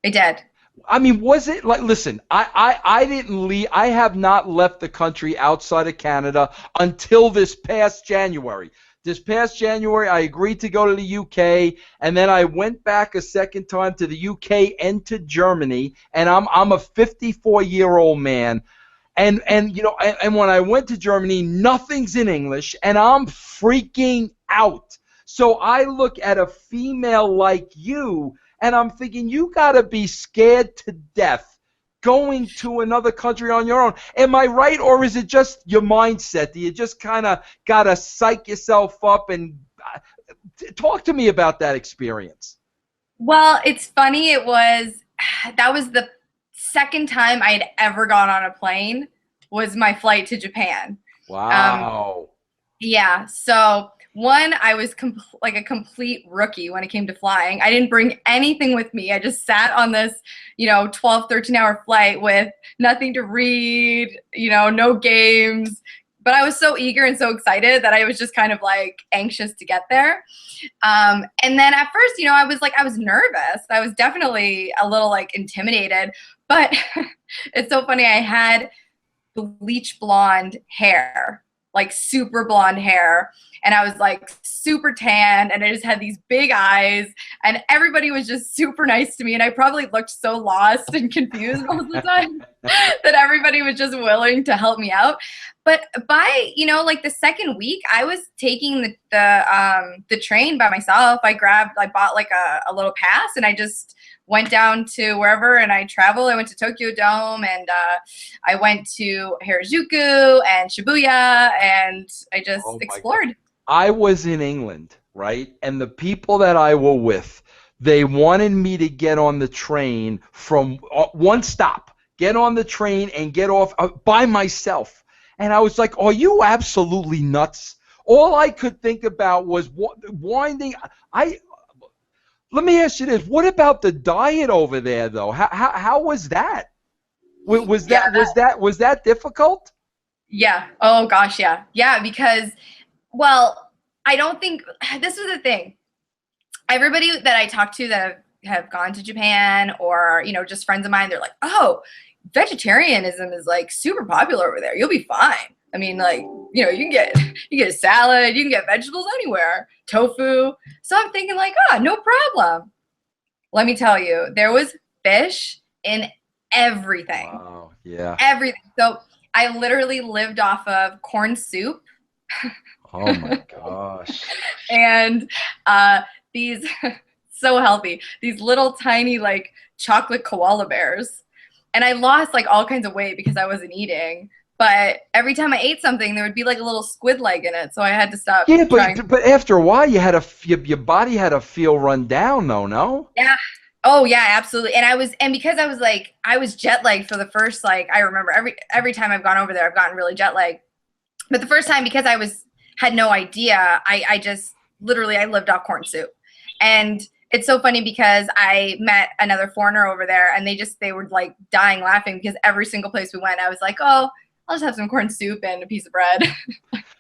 S3: I did.
S2: I mean, was it like, listen, I didn't leave, I have not left the country outside of Canada until this past January. This past January, I agreed to go to the UK, and then I went back a second time to the UK and to Germany, and I'm a 54-year-old man. And when I went to Germany, nothing's in English, and I'm freaking out. So I look at a female like you, and I'm thinking, you got to be scared to death going to another country on your own. Am I right, or is it just your mindset? Do you just kind of got to psych yourself up? And talk to me about that experience.
S3: Well, it's funny. That was the second time I had ever gone on a plane, was my flight to Japan.
S2: Wow.
S3: Yeah. So one, I was like a complete rookie when it came to flying. I didn't bring anything with me. I just sat on this, 12, 13-hour flight with nothing to read, no games. But I was so eager and so excited that I was just kind of like anxious to get there. And then at first, I was nervous. I was definitely a little like intimidated. But it's so funny. I had bleach blonde hair, like super blonde hair, and I was like super tan, and I just had these big eyes, and everybody was just super nice to me, and I probably looked so lost and confused all the time that everybody was just willing to help me out. But by like the second week, I was taking the train by myself. I bought like a little pass, and I just went down to wherever, and I traveled. I went to Tokyo Dome, and I went to Harajuku and Shibuya, and I just explored.
S2: I was in England, right? And the people that I were with, they wanted me to get on the train from one stop, get on the train and get off by myself. And I was like, are you absolutely nuts? All I could think about was winding. Let me ask you this: what about the diet over there, though? How was that? Was that difficult?
S3: Yeah. Oh gosh, yeah, yeah. Because, well, I don't think this is the thing. Everybody that I talk to that have gone to Japan, or just friends of mine, they're like, oh, vegetarianism is like super popular over there. You'll be fine. I mean, like, you can get a salad, you can get vegetables anywhere, tofu. So I'm thinking like, no problem. Let me tell you, there was fish in everything.
S2: Wow, yeah.
S3: Everything. So I literally lived off of corn soup.
S2: Oh my gosh.
S3: And these, so healthy, these little tiny like chocolate koala bears. And I lost like all kinds of weight because I wasn't eating. But every time I ate something, there would be like a little squid leg in it, so I had to stop.
S2: Yeah, but after a while, your body had to feel run down, though, no?
S3: Yeah. Oh yeah, absolutely. And because I was jet lagged for the first, like, I remember every time I've gone over there, I've gotten really jet lagged. But the first time, because I had no idea, I just literally I lived off corn soup. And it's so funny because I met another foreigner over there, and they were like dying laughing because every single place we went, I was like, oh, I'll just have some corn soup and a piece of bread.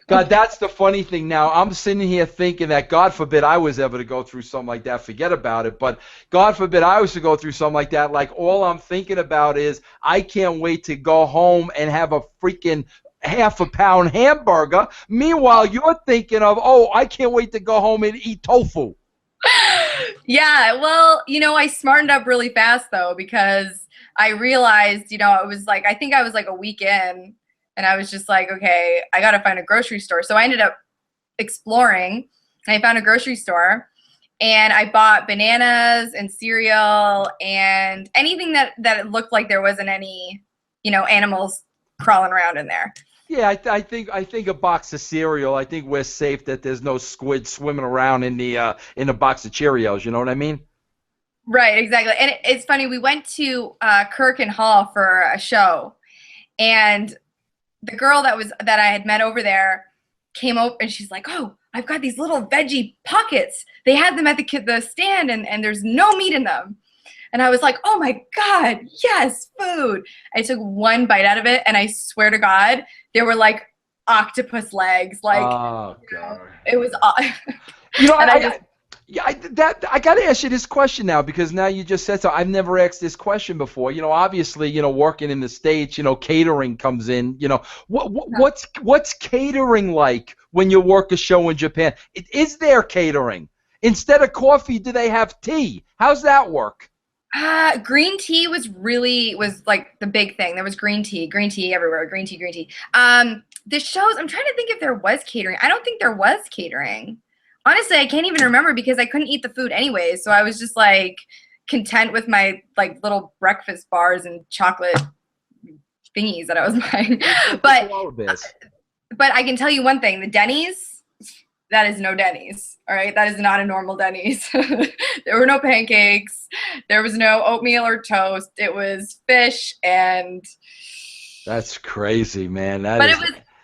S2: God, that's the funny thing. Now, I'm sitting here thinking that God forbid I was ever to go through something like that. Forget about it. But God forbid I was to go through something like that. Like, all I'm thinking about is I can't wait to go home and have a freaking half-a-pound hamburger. Meanwhile, you're thinking of, oh, I can't wait to go home and eat tofu.
S3: Yeah, well, I smartened up really fast though, because I realized, it was like, I think I was like a week in, and I was just like, okay, I got to find a grocery store. So I ended up exploring, and I found a grocery store, and I bought bananas and cereal and anything that it looked like there wasn't any, animals crawling around in there.
S2: Yeah, I think a box of cereal. I think we're safe that there's no squid swimming around in the box of Cheerios. You know what I mean?
S3: Right, exactly. And it's funny. We went to Kirk and Hall for a show, and the girl that I had met over there came up, and she's like, "Oh, I've got these little veggie pockets. They had them at the stand, and there's no meat in them." And I was like, "Oh my God, yes, food!" I took one bite out of it, and I swear to God, there were like octopus legs. Like,
S2: Oh God.
S3: it was.
S2: And I got to ask you this question now, because now you just said so. I've never asked this question before. Obviously, working in the States, catering comes in. What's catering like when you work a show in Japan? Is there catering? Instead of coffee, do they have tea? How's that work?
S3: Green tea was like the big thing. There was green tea everywhere. Green tea. The shows, I'm trying to think if there was catering. I don't think there was catering. Honestly, I can't even remember because I couldn't eat the food anyway. So I was just like content with my like little breakfast bars and chocolate thingies that I was buying. But I can tell you one thing, the Denny's, that is no Denny's. All right. That is not a normal Denny's. There were no pancakes. There was no oatmeal or toast. It was fish and.
S2: That's crazy, man.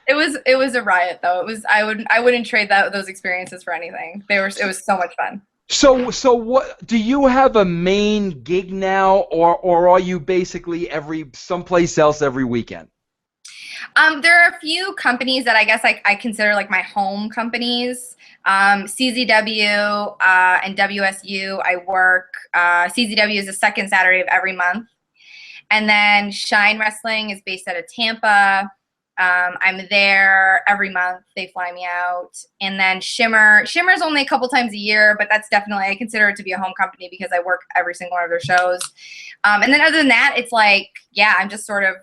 S3: It was a riot though. I wouldn't trade those experiences for anything. It was so much fun.
S2: So what do you have a main gig now, or are you basically someplace else every weekend?
S3: There are a few companies that I guess I consider like my home companies. CZW and WSU, I work. CZW is the second Saturday of every month. And then Shine Wrestling is based out of Tampa. I'm there every month. They fly me out. And then Shimmer's only a couple times a year, but that's definitely, I consider it to be a home company because I work every single one of their shows. And then other than that, it's like, yeah, I'm just sort of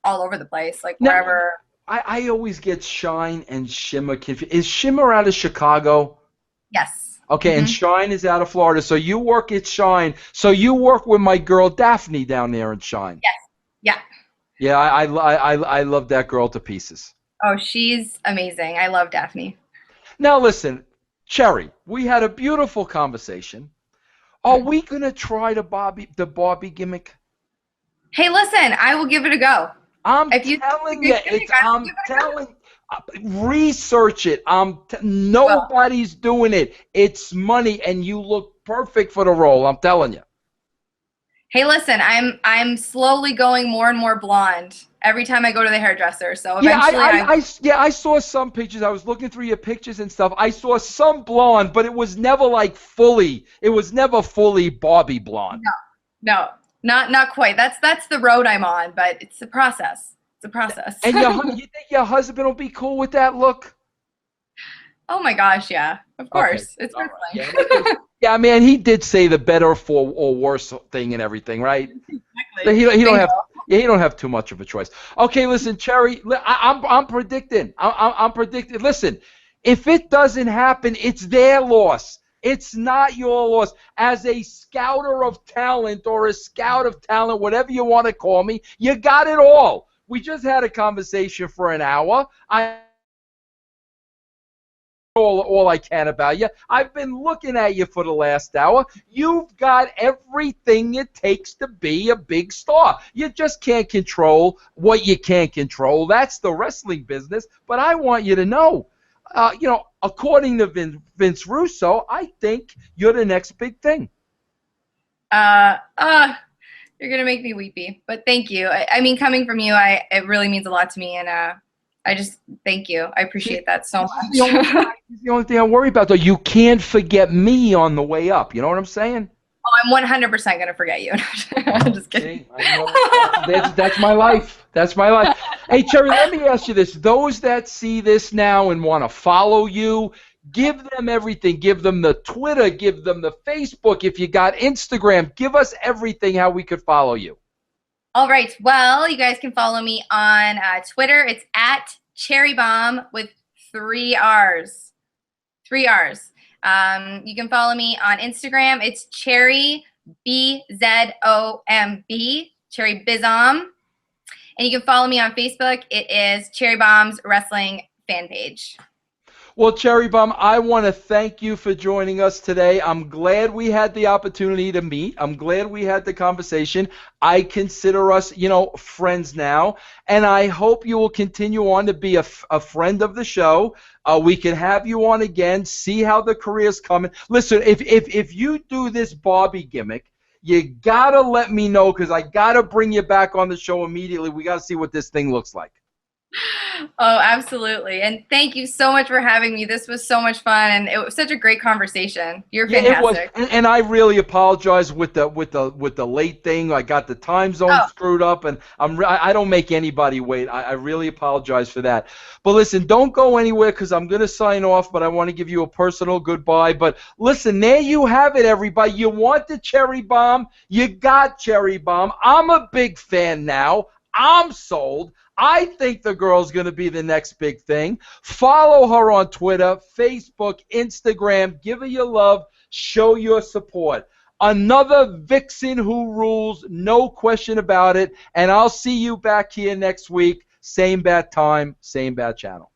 S3: all over the place, like wherever.
S2: I always get Shine and Shimmer confused. Is Shimmer out of Chicago?
S3: Yes.
S2: Okay, and Shine is out of Florida. So you work at Shine. So you work with my girl Daphne down there in Shine.
S3: Yes. Yeah.
S2: Yeah, I love that girl to pieces.
S3: Oh, she's amazing. I love Daphne.
S2: Now listen, Cherry, we had a beautiful conversation. Are we gonna try the Barbie gimmick?
S3: Hey, listen, I will give it a go.
S2: I'm telling you, research it. Nobody's doing it. It's money, and you look perfect for the role. I'm telling you.
S3: Hey, listen, I'm slowly going more and more blonde every time I go to the hairdresser. So eventually,
S2: I saw some pictures. I was looking through your pictures and stuff. I saw some blonde, but it was never like fully. It was never fully Barbie blonde.
S3: No. Not quite. That's the road I'm on, but it's a process. It's a process.
S2: And you think your husband will be cool with that look?
S3: Oh my gosh, yeah. Of course.
S2: Okay.
S3: It's wrestling.
S2: Yeah, man, he did say the better for or worse thing and everything, right?
S3: Exactly.
S2: He don't have too much of a choice. Okay, listen, Cherry, I'm predicting. I'm predicting. Listen, if it doesn't happen, it's their loss. It's not your loss. As a scouter of talent or a scout of talent, whatever you want to call me, you got it all. We just had a conversation for an hour. I all I can about you. I've been looking at you for the last hour. You've got everything it takes to be a big star. You just can't control what you can't control. That's the wrestling business. But I want you to know, according to Vince Russo, I think you're the next big thing.
S3: You're gonna make me weepy, but thank you. I mean, coming from you, it really means a lot to me, and I just thank you. I appreciate that so
S2: This is
S3: much.
S2: the only thing I worry about, though. You can't forget me on the way up. You know what I'm saying?
S3: Oh, I'm 100% gonna forget you. I'm just kidding.
S2: See, I know. That's my life. That's my life. Hey, Cherry, let me ask you this. Those that see this now and want to follow you, give them everything. Give them the Twitter. Give them the Facebook. If you got Instagram, give us everything how we could follow you.
S3: All right. Well, you guys can follow me on Twitter. It's at CherryBomb with 3 R's. 3 R's. You can follow me on Instagram. It's Cherry BZOMB, Cherry Bizom. And you can follow me on Facebook. It is Cherry Bomb's Wrestling fan page.
S2: Well, Cherry Bomb, I want to thank you for joining us today. I'm glad we had the opportunity to meet. I'm glad we had the conversation. I consider us, friends now, and I hope you will continue on to be a friend of the show. We can have you on again, see how the career's coming. Listen, if you do this Barbie gimmick, you got to let me know because I got to bring you back on the show immediately. We got to see what this thing looks like.
S3: Oh, absolutely. And thank you so much for having me. This was so much fun, and it was such a great conversation. You're fantastic.
S2: It was, and I really apologize with the late thing. I got the time zone screwed up, and I don't make anybody wait. I really apologize for that. But listen, don't go anywhere because I'm going to sign off, but I want to give you a personal goodbye. But listen, there you have it, everybody. You want the Cherry Bomb? You got Cherry Bomb. I'm a big fan now. I'm sold. I think the girl's going to be the next big thing. Follow her on Twitter, Facebook, Instagram. Give her your love. Show your support. Another Vixen who rules, no question about it. And I'll see you back here next week. Same bat time, same bat channel.